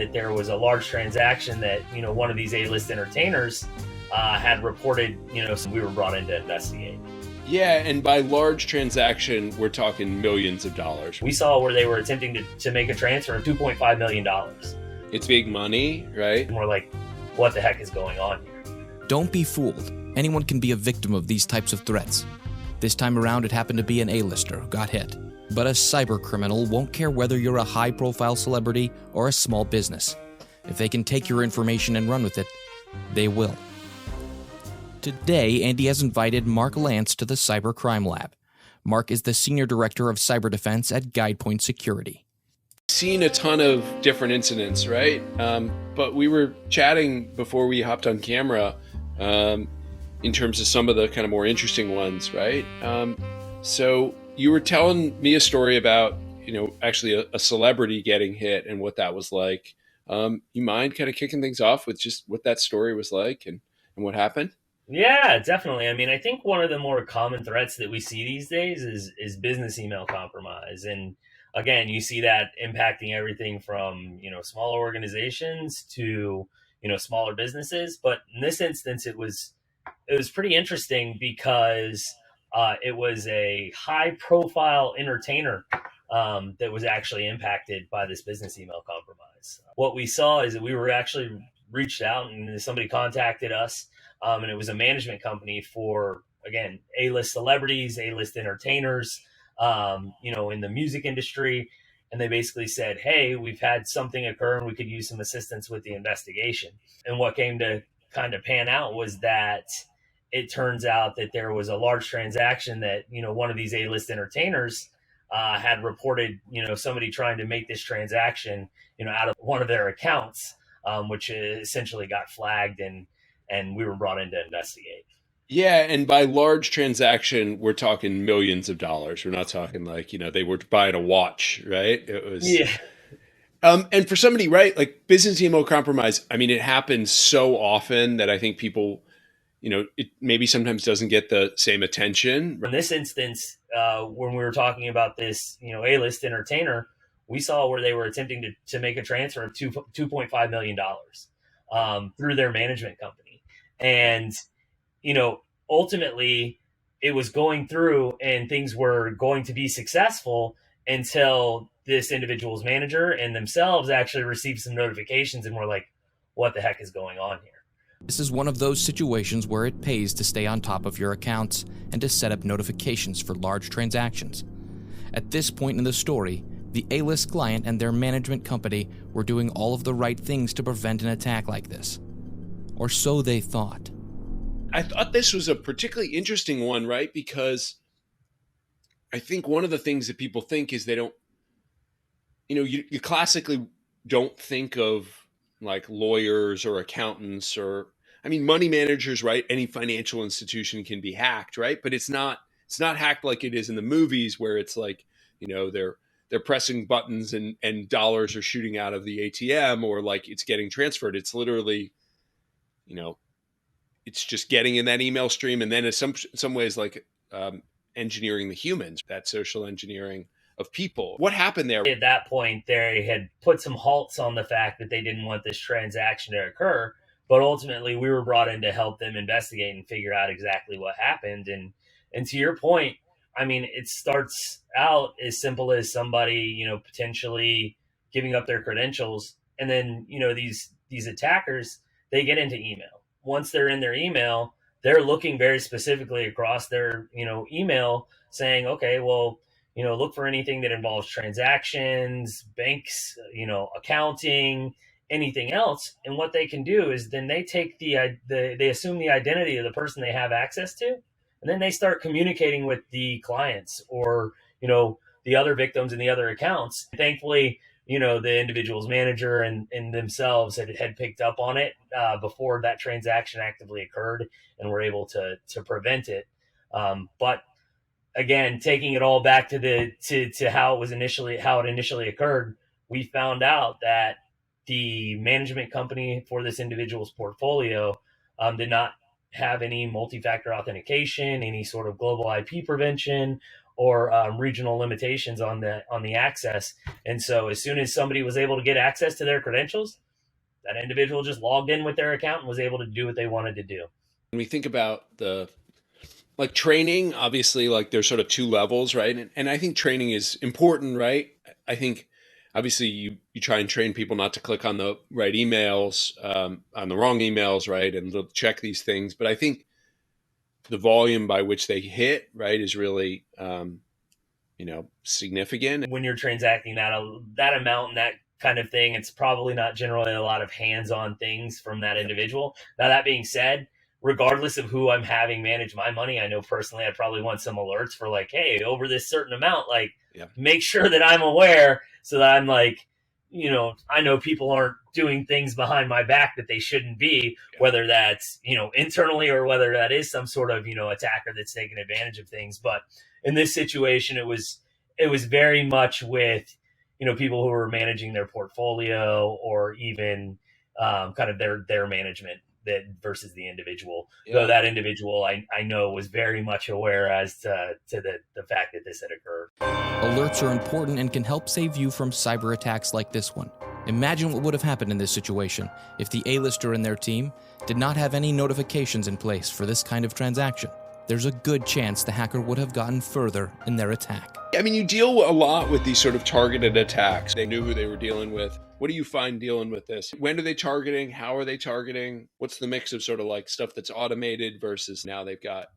that there was a large transaction that, one of these A-list entertainers had reported, so we were brought in to investigate. Yeah, and by large transaction, we're talking millions of dollars. We saw where they were attempting to make a transfer of $2.5 million. It's big money, right? And we're like, what the heck is going on here? Don't be fooled. Anyone can be a victim of these types of threats. This time around, it happened to be an A-lister who got hit. But a cyber criminal won't care whether you're a high-profile celebrity or a small business. If they can take your information and run with it, they will. Today, Andy has invited Mark Lance to the Cybercrime Lab. Mark is the Senior Director of Cyber Defense at GuidePoint Security. Seen a ton of different incidents, right? But we were chatting before we hopped on camera in terms of some of the kind of more interesting ones, right? So you were telling me a story about, actually a celebrity getting hit and what that was like. You mind kind of kicking things off with just what that story was like and what happened? Yeah, definitely. I mean, I think one of the more common threats that we see these days is business email compromise. And again, you see that impacting everything from, smaller organizations to, smaller businesses. But in this instance, it was pretty interesting because it was a high profile entertainer that was actually impacted by this business email compromise. What we saw is that we were actually reached out and somebody contacted us. And it was a management company for, again, A-list celebrities, A-list entertainers, in the music industry. And they basically said, hey, we've had something occur and we could use some assistance with the investigation. And what came to kind of pan out was that it turns out that there was a large transaction that, one of these A-list entertainers had reported, somebody trying to make this transaction, out of one of their accounts, which essentially got flagged and we were brought in to investigate. Yeah, and by large transaction, we're talking millions of dollars. We're not talking like, they were buying a watch, right? It was. Yeah. And for somebody, right, like business email compromise, I mean, it happens so often that I think people, it maybe sometimes doesn't get the same attention. In this instance, when we were talking about this, A-list entertainer, we saw where they were attempting to make a transfer of $2.5 million through their management company. And, ultimately it was going through and things were going to be successful until this individual's manager and themselves actually received some notifications and were like, what the heck is going on here? This is one of those situations where it pays to stay on top of your accounts and to set up notifications for large transactions. At this point in the story, the A-list client and their management company were doing all of the right things to prevent an attack like this. Or so they thought. I thought this was a particularly interesting one, right? Because I think one of the things that people think is they don't, you classically don't think of like lawyers or accountants or, money managers, right? Any financial institution can be hacked, right? But it's not hacked like it is in the movies where it's like, they're pressing buttons and dollars are shooting out of the ATM or like it's getting transferred. It's literally, it's just getting in that email stream. And then in some ways, like engineering the humans, that social engineering of people. What happened there? At that point, they had put some halts on the fact that they didn't want this transaction to occur. But ultimately, we were brought in to help them investigate and figure out exactly what happened. And to your point, it starts out as simple as somebody, potentially giving up their credentials. And then, these attackers, they get into email. Once they're in their email, they're looking very specifically across their, email saying, okay, well, look for anything that involves transactions, banks, accounting, anything else. And what they can do is then they take they assume the identity of the person they have access to, and then they start communicating with the clients or, the other victims in the other accounts. Thankfully, the individual's manager and themselves had picked up on it before that transaction actively occurred and were able to prevent it. But again, taking it all back to how it initially occurred, we found out that the management company for this individual's portfolio did not have any multi-factor authentication, any sort of global IP prevention, or regional limitations on the access. And so as soon as somebody was able to get access to their credentials, that individual just logged in with their account and was able to do what they wanted to do. When we think about the like training, obviously, like there's sort of two levels, right? And I think training is important, right? I think obviously you try and train people not to click on the right emails, on the wrong emails, right? And they'll check these things. But I think the volume by which they hit, right, is really, significant. When you're transacting that amount and that kind of thing, it's probably not generally a lot of hands-on things from that individual. Now, that being said, regardless of who I'm having manage my money, I know personally I'd probably want some alerts for like, hey, over this certain amount, like make sure that I'm aware so that I'm like, I know people aren't doing things behind my back that they shouldn't be, whether that's, internally or whether that is some sort of, attacker that's taking advantage of things. But in this situation, it was very much with, people who were managing their portfolio or even kind of their management that versus the individual. Though that individual I know was very much aware as to the fact that this had occurred. Alerts are important and can help save you from cyber attacks like this one. Imagine what would have happened in this situation if the A-lister and their team did not have any notifications in place for this kind of transaction. There's a good chance the hacker would have gotten further in their attack. I mean, you deal a lot with these sort of targeted attacks. They knew who they were dealing with. What do you find dealing with this? When are they targeting? How are they targeting? What's the mix of sort of like stuff that's automated versus now they've got,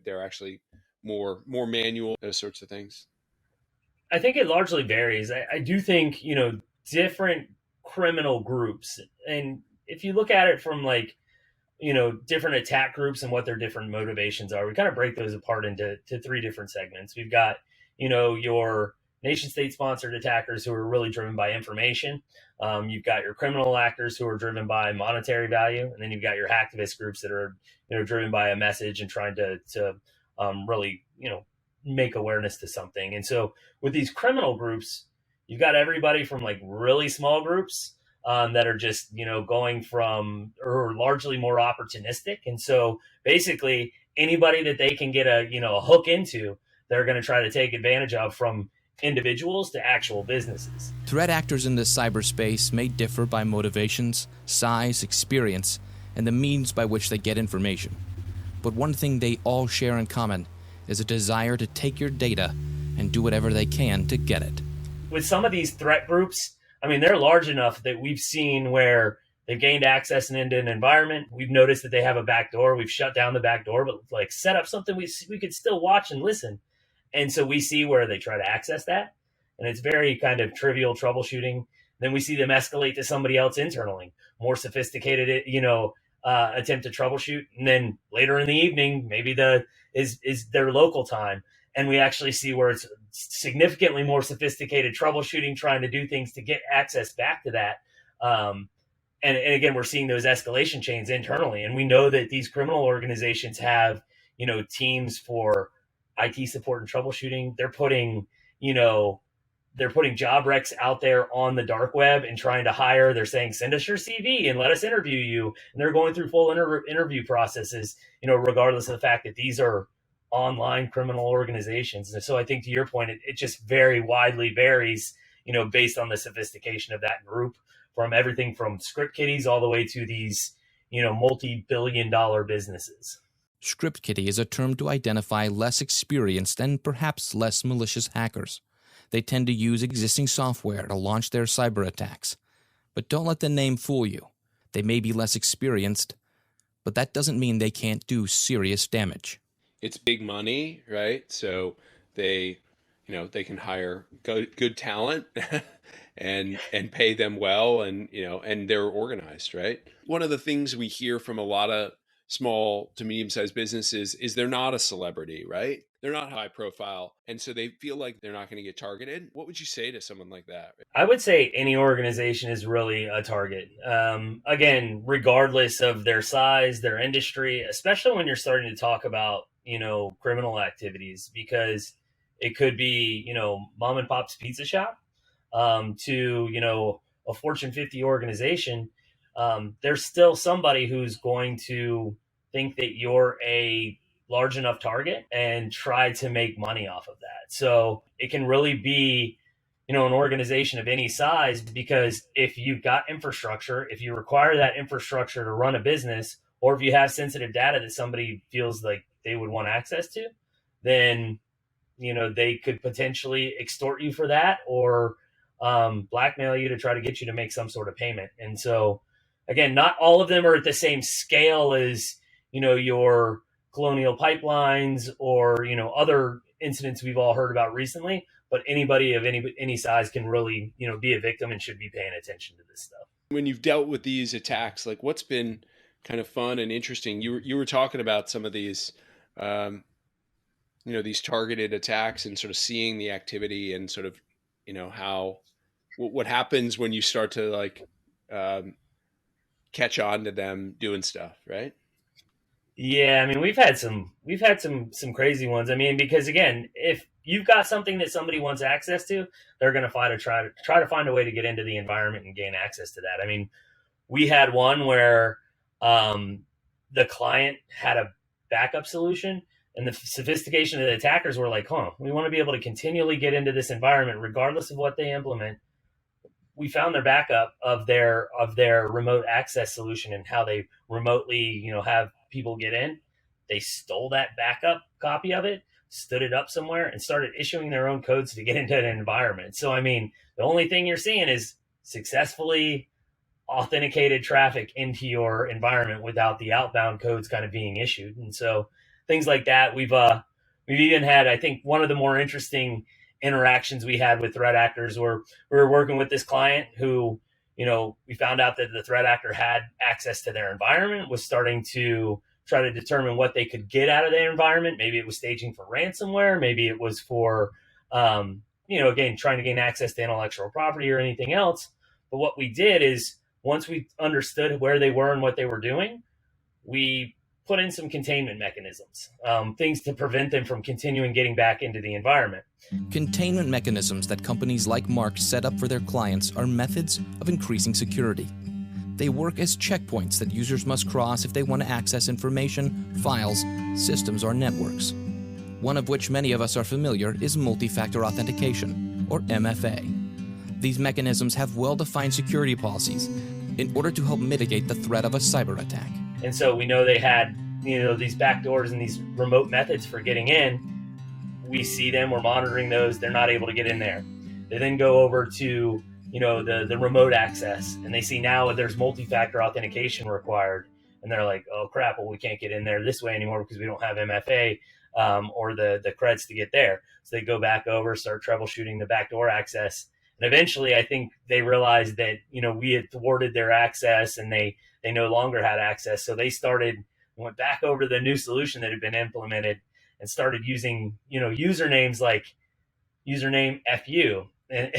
they're actually more manual, those sorts of things? I think it largely varies. I do think, different criminal groups, and if you look at it from like, different attack groups and what their different motivations are, we kind of break those apart into three different segments. We've got, your nation state sponsored attackers who are really driven by information. You've got your criminal actors who are driven by monetary value. And then you've got your hacktivist groups that are, driven by a message and trying to really, make awareness to something. And so with these criminal groups, you've got everybody from like really small groups that are just, going from or largely more opportunistic. And so basically anybody that they can get a hook into, they're going to try to take advantage of, from individuals to actual businesses. Threat actors in the cyberspace may differ by motivations, size, experience, and the means by which they get information. But one thing they all share in common is a desire to take your data and do whatever they can to get it. With some of these threat groups, I mean, they're large enough that we've seen where they've gained access into an environment. We've noticed that they have a back door. We've shut down the back door, but like set up something we could still watch and listen. And so we see where they try to access that. And it's very kind of trivial troubleshooting. Then we see them escalate to somebody else internally, more sophisticated, attempt to troubleshoot. And then later in the evening, maybe is their local time. And we actually see where it's significantly more sophisticated troubleshooting, trying to do things to get access back to that. And again, we're seeing those escalation chains internally. And we know that these criminal organizations have, teams for IT support and troubleshooting. They're putting job recs out there on the dark web and trying to hire. They're saying, send us your CV and let us interview you. And they're going through full interview processes, regardless of the fact that these are online criminal organizations. And so I think to your point, it just very widely varies, based on the sophistication of that group, from everything from script kiddies all the way to these, multi-billion-dollar businesses. Script kiddie is a term to identify less experienced and perhaps less malicious hackers. They tend to use existing software to launch their cyber attacks. But don't let the name fool you. They may be less experienced, but that doesn't mean they can't do serious damage. It's big money, right? So they can hire good talent and pay them well, and and they're organized, right? One of the things we hear from a lot of small to medium-sized businesses is they're not a celebrity, right? They're not high profile. And so they feel like they're not going to get targeted. What would you say to someone like that? I would say any organization is really a target. Again, regardless of their size, their industry, especially when you're starting to talk about, criminal activities, because it could be, mom and pop's pizza shop to, a Fortune 50 organization. There's still somebody who's going to think that you're a large enough target and try to make money off of that. So it can really be, an organization of any size, because if you've got infrastructure, if you require that infrastructure to run a business, or if you have sensitive data that somebody feels like they would want access to, then, they could potentially extort you for that, or blackmail you to try to get you to make some sort of payment. And so, again, not all of them are at the same scale as, your Colonial Pipelines or, other incidents we've all heard about recently. But anybody of any size can really, be a victim and should be paying attention to this stuff. When you've dealt with these attacks, like what's been kind of fun and interesting? You were talking about some of these, these targeted attacks and sort of seeing the activity and sort of, how what happens when you start to like catch on to them doing stuff, right? Yeah, I mean, we've had some crazy ones. I mean, because again, if you've got something that somebody wants access to, they're going to try to find a way to get into the environment and gain access to that. I mean, we had one where the client had a backup solution, and the sophistication of the attackers were like, we want to be able to continually get into this environment regardless of what they implement. We found their backup of their remote access solution and how they remotely, have people get in. They stole that backup copy of it, stood it up somewhere, and started issuing their own codes to get into an environment. So, I mean, the only thing you're seeing is successfully authenticated traffic into your environment without the outbound codes kind of being issued. And so things like that, we've even had, I think, one of the more interesting interactions we had with threat actors where we were working with this client who, we found out that the threat actor had access to their environment, was starting to try to determine what they could get out of their environment. Maybe it was staging for ransomware. Maybe it was for, again, trying to gain access to intellectual property or anything else. But what we did is, once we understood where they were and what they were doing, we put in some containment mechanisms, things to prevent them from continuing getting back into the environment. Containment mechanisms that companies like Mark set up for their clients are methods of increasing security. They work as checkpoints that users must cross if they want to access information, files, systems, or networks. One of which many of us are familiar is multi-factor authentication, or MFA. These mechanisms have well-defined security policies in order to help mitigate the threat of a cyber attack. And so we know they had, these backdoors and these remote methods for getting in. We see them, we're monitoring those, they're not able to get in there. They then go over to, the remote access, and they see now there's multi-factor authentication required. And they're like, oh crap, well, we can't get in there this way anymore because we don't have MFA or the creds to get there. So they go back over, start troubleshooting the backdoor access. And eventually I think they realized that, we had thwarted their access and they no longer had access. So they went back over to the new solution that had been implemented and started using, usernames like username FU, and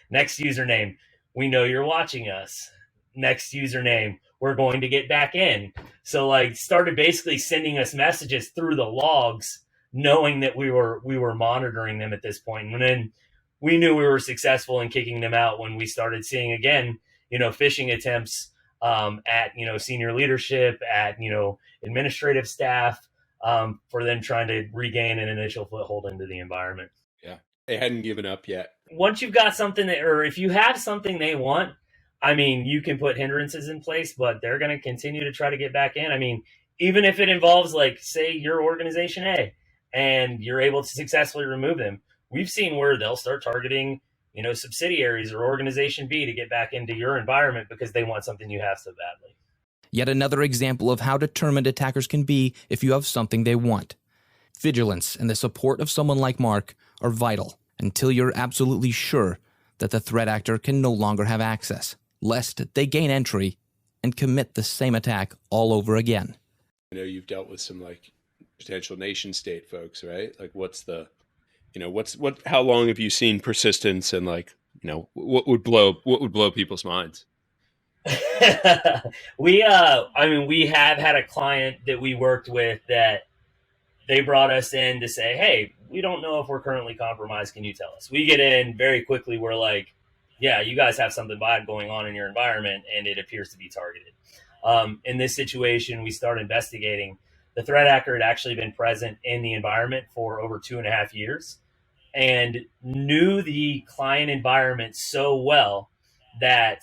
next username, we know you're watching us. Next username, we're going to get back in. So like started basically sending us messages through the logs, knowing that we were monitoring them at this point. And then we knew we were successful in kicking them out when we started seeing again, phishing attempts at, senior leadership, at, administrative staff, for them trying to regain an initial foothold into the environment. Yeah. They hadn't given up yet. Once you've got something or if you have something they want, I mean, you can put hindrances in place, but they're going to continue to try to get back in. I mean, even if it involves like, say, your organization A, and you're able to successfully remove them, we've seen where they'll start targeting, subsidiaries or organization B to get back into your environment because they want something you have so badly. Yet another example of how determined attackers can be if you have something they want. Vigilance and the support of someone like Mark are vital until you're absolutely sure that the threat actor can no longer have access, lest they gain entry and commit the same attack all over again. I know you've dealt with some like potential nation state folks, right? Like how long have you seen persistence and like, what would blow people's minds? We have had a client that we worked with that they brought us in to say, hey, we don't know if we're currently compromised. Can you tell us? We get in very quickly. We're like, yeah, you guys have something bad going on in your environment and it appears to be targeted. In this situation, we start investigating. the threat actor had actually been present in the environment for over 2.5 years and knew the client environment so well that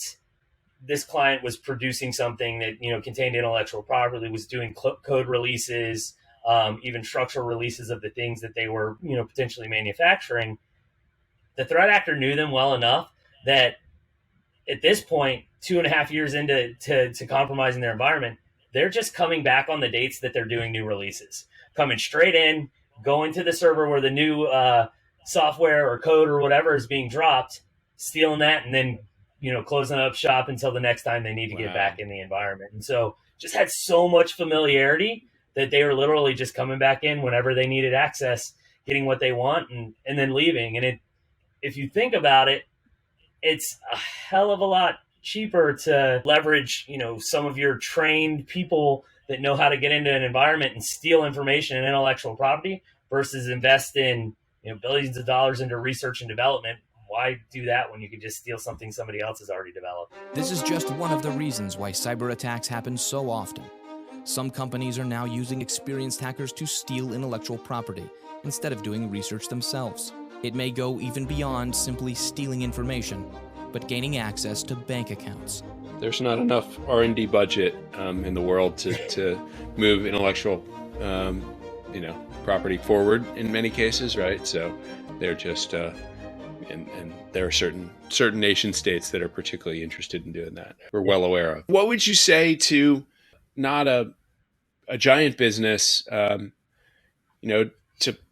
this client was producing something that contained intellectual property, was doing code releases, even structural releases of the things that they were potentially manufacturing. The threat actor knew them well enough that at this point, 2.5 years into to compromising their environment, they're just coming back on the dates that they're doing new releases, coming straight in, going to the server where the new software or code or whatever is being dropped, stealing that, and then closing up shop until the next time they need to get back in the environment. And so just had so much familiarity that they were literally just coming back in whenever they needed access, getting what they want, and then leaving. And if you think about it, it's a hell of a lot cheaper to leverage, some of your trained people that know how to get into an environment and steal information and intellectual property versus invest in, billions of dollars into research and development. Why do that when you could just steal something somebody else has already developed? This is just one of the reasons why cyber attacks happen so often. Some companies are now using experienced hackers to steal intellectual property instead of doing research themselves. It may go even beyond simply stealing information, but gaining access to bank accounts. There's not enough R&D budget in the world to move intellectual property forward in many cases, right? So they're just and there are certain nation states that are particularly interested in doing that. We're well aware of. What would you say to not a giant business,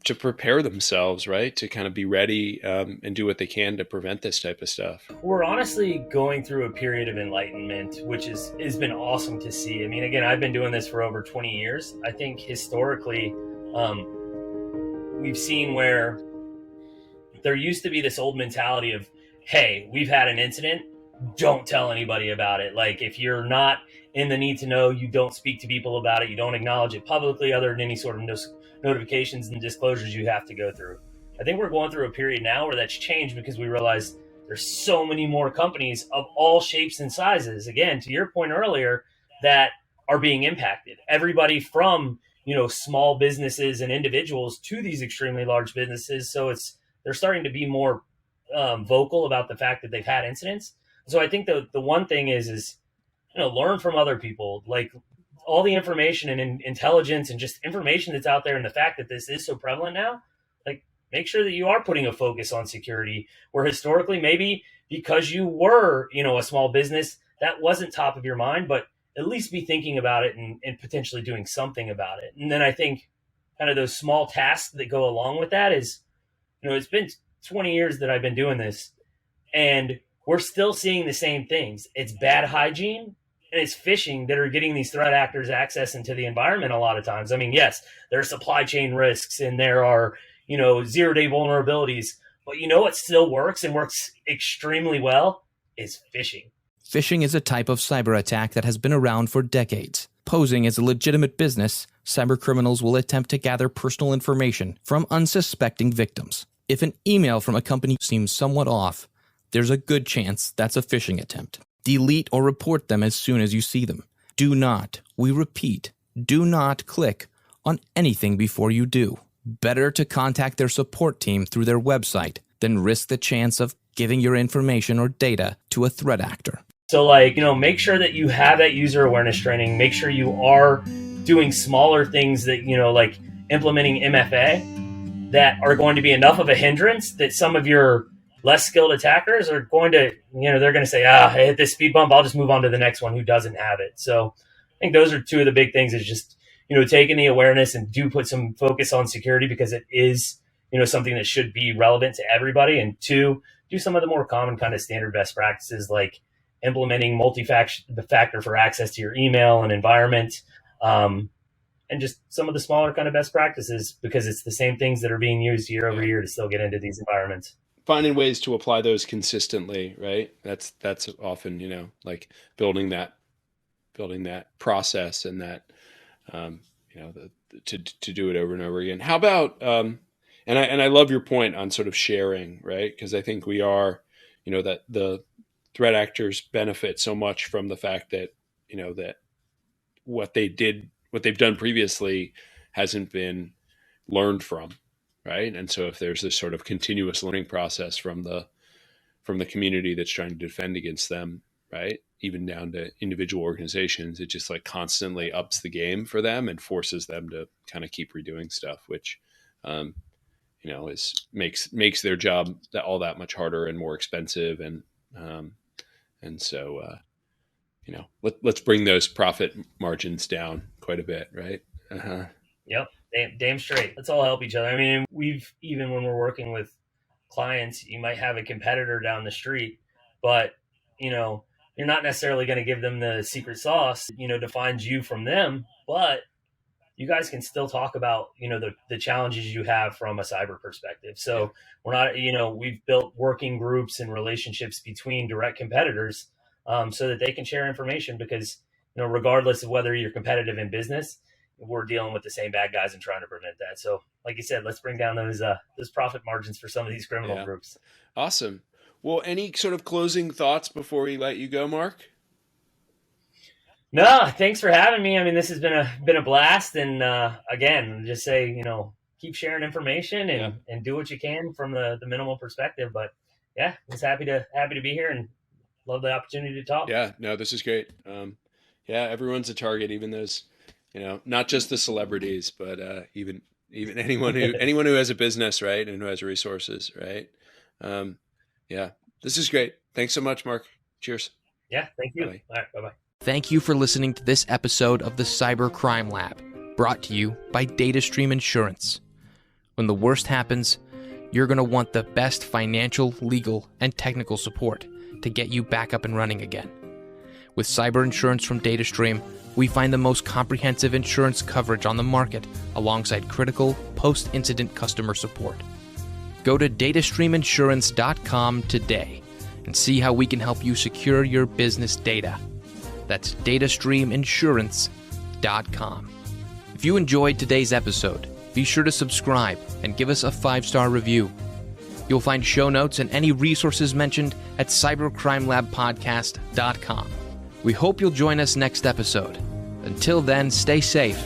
to prepare themselves, right? To kind of be ready and do what they can to prevent this type of stuff. We're honestly going through a period of enlightenment, which has been awesome to see. I mean, again, I've been doing this for over 20 years. I think historically, we've seen where there used to be this old mentality of, hey, we've had an incident, don't tell anybody about it. Like, if you're not in the need to know, you don't speak to people about it, you don't acknowledge it publicly other than any sort of notifications and disclosures you have to go through. I think we're going through a period now where that's changed because we realize there's so many more companies of all shapes and sizes, again, to your point earlier, that are being impacted. Everybody from, small businesses and individuals to these extremely large businesses. So they're starting to be more vocal about the fact that they've had incidents. So I think the one thing is learn from other people, like all the information and intelligence and just information that's out there, and the fact that this is so prevalent now, like make sure that you are putting a focus on security, where historically maybe because you were, a small business, that wasn't top of your mind, but at least be thinking about it and potentially doing something about it. And then I think kind of those small tasks that go along with that is, it's been 20 years that I've been doing this, and we're still seeing the same things. It's bad hygiene and it's phishing that are getting these threat actors access into the environment a lot of times. I mean, yes, there are supply chain risks and there are, 0-day vulnerabilities, but what still works and works extremely well is phishing. Phishing is a type of cyber attack that has been around for decades. Posing as a legitimate business, cybercriminals will attempt to gather personal information from unsuspecting victims. If an email from a company seems somewhat off, there's a good chance that's a phishing attempt. Delete or report them as soon as you see them. Do not, we repeat, do not click on anything before you do. Better to contact their support team through their website than risk the chance of giving your information or data to a threat actor. So make sure that you have that user awareness training. Make sure you are doing smaller things that, like implementing MFA that are going to be enough of a hindrance that some of your less skilled attackers are going to, they're going to say, I hit this speed bump, I'll just move on to the next one who doesn't have it. So I think those are two of the big things, is just, taking the awareness and do put some focus on security because it is, something that should be relevant to everybody. And two, do some of the more common kind of standard best practices like implementing multi-factor for access to your email and environment, and just some of the smaller kind of best practices, because it's the same things that are being used year over year to still get into these environments. Finding ways to apply those consistently, right? That's often, like building that process and that, to do it over and over again. How about, and I love your point on sort of sharing, right? Because I think we are, that the threat actors benefit so much from the fact that, that what they did what they've done previously hasn't been learned from, right? And so if there's this sort of continuous learning process from the community that's trying to defend against them, right, even down to individual organizations, it just like constantly ups the game for them and forces them to kind of keep redoing stuff, which makes their job all that much harder and more expensive. And so let's bring those profit margins down quite a bit, right? Yep, damn straight. Let's all help each other. I mean, even when we're working with clients, you might have a competitor down the street, but you're not necessarily going to give them the secret sauce, defines you from them, but you guys can still talk about, the challenges you have from a cyber perspective. So we're not, we've built working groups and relationships between direct competitors so that they can share information because, regardless of whether you're competitive in business, we're dealing with the same bad guys and trying to prevent that. So like you said, let's bring down those profit margins for some of these criminal groups. Awesome. Well, any sort of closing thoughts before we let you go, Mark? No, thanks for having me. I mean, this has been a blast. And again, just say, keep sharing information and do what you can from the minimal perspective. But yeah, just happy to be here and love the opportunity to talk. Yeah, no, this is great. Everyone's a target, even those, not just the celebrities, but even anyone who has a business, right, and who has resources, right. This is great. Thanks so much, Mark. Cheers. Yeah, thank you. Bye. All right, bye-bye. Thank you for listening to this episode of the Cybercrime Lab, brought to you by DataStream Insurance. When the worst happens, you're going to want the best financial, legal, and technical support to get you back up and running again. With cyber insurance from DataStream, we find the most comprehensive insurance coverage on the market alongside critical post-incident customer support. Go to datastreaminsurance.com today and see how we can help you secure your business data. That's datastreaminsurance.com. If you enjoyed today's episode, be sure to subscribe and give us a 5-star review. You'll find show notes and any resources mentioned at cybercrimelabpodcast.com. We hope you'll join us next episode. Until then, stay safe.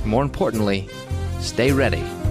More importantly, stay ready.